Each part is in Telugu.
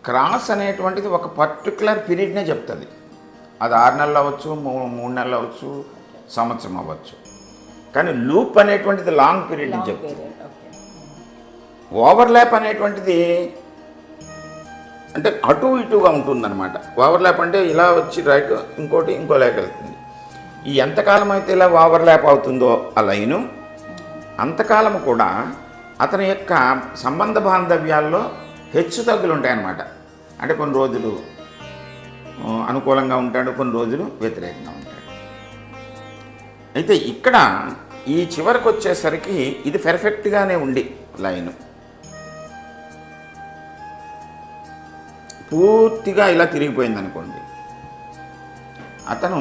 క్రాస్ అనేటువంటిది ఒక పర్టికులర్ పీరియడ్నే చెప్తుంది. అది 6 నెలలు అవ్వచ్చు, 3 నెలలు అవ్వచ్చు, సంవత్సరం అవ్వచ్చు. కానీ లూప్ అనేటువంటిది లాంగ్ పీరియడ్ చెప్తుంది. ఓవర్లాప్ అనేటువంటిది అంటే అటు ఇటుగా ఉంటుందన్నమాట. ఓవర్లాప్ అంటే ఇలా వచ్చి రైట్ ఇంకోటి ఇంకో లేక వెళ్తుంది. ఈ ఎంతకాలం అయితే ఇలా ఓవర్లాప్ అవుతుందో ఆ లైను, అంతకాలం కూడా అతని యొక్క సంబంధ బాంధవ్యాల్లో హెచ్చు తగ్గులు ఉంటాయన్నమాట. అంటే కొన్ని రోజులు అనుకూలంగా ఉంటాడు, కొన్ని రోజులు వ్యతిరేకంగా ఉంటాడు. అయితే ఇక్కడ ఈ చివరికి వచ్చేసరికి ఇది పర్ఫెక్ట్గానే ఉండి లైను పూర్తిగా ఇలా తిరిగిపోయింది అనుకోండి, అతను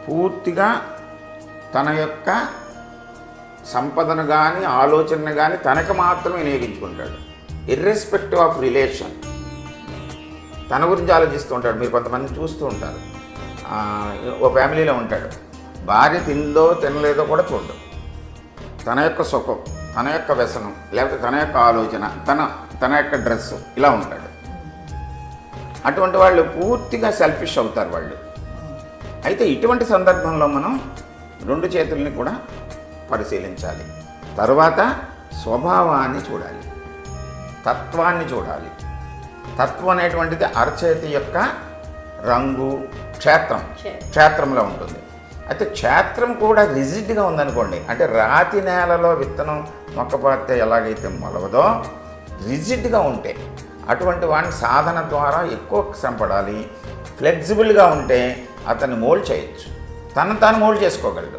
పూర్తిగా తన యొక్క సంపదను కానీ ఆలోచనను కానీ తనకు మాత్రమే వినియోగించుకుంటాడు. ఇర్రెస్పెక్టివ్ ఆఫ్ రిలేషన్ తన గురించి ఆలోచిస్తూ ఉంటాడు. మీరు కొంతమంది చూస్తూ ఉంటారు, ఓ ఫ్యామిలీలో ఉంటాడు, భార్య తిందో తినలేదో కూడా చూడడు. తన యొక్క సుఖం, తన యొక్క వ్యసనం, లేకపోతే తన యొక్క ఆలోచన, తన యొక్క డ్రెస్సు, ఇలా ఉంటాడు. అటువంటి వాళ్ళు పూర్తిగా సెల్ఫిష్ అవుతారు వాళ్ళు. అయితే ఇటువంటి సందర్భంలో మనం 2 చేతుల్ని కూడా పరిశీలించాలి. తర్వాత స్వభావాన్ని చూడాలి, తత్వాన్ని చూడాలి. తత్వం అనేటువంటిది అరచేతి యొక్క రంగు, క్షేత్రంలో ఉంటుంది. అయితే క్షేత్రం కూడా రిజిడ్గా ఉందనుకోండి, అంటే రాతి నేలలో విత్తనం మొక్కపాతే ఎలాగైతే మొలవదో రిజిడ్గా ఉంటే అటువంటి వాడిని సాధన ద్వారా ఎక్కువ శ్రమపడాలి. ఫ్లెక్సిబుల్గా ఉంటే అతన్ని మోల్డ్ చేయొచ్చు, తాను మోల్డ్ చేసుకోగలడు.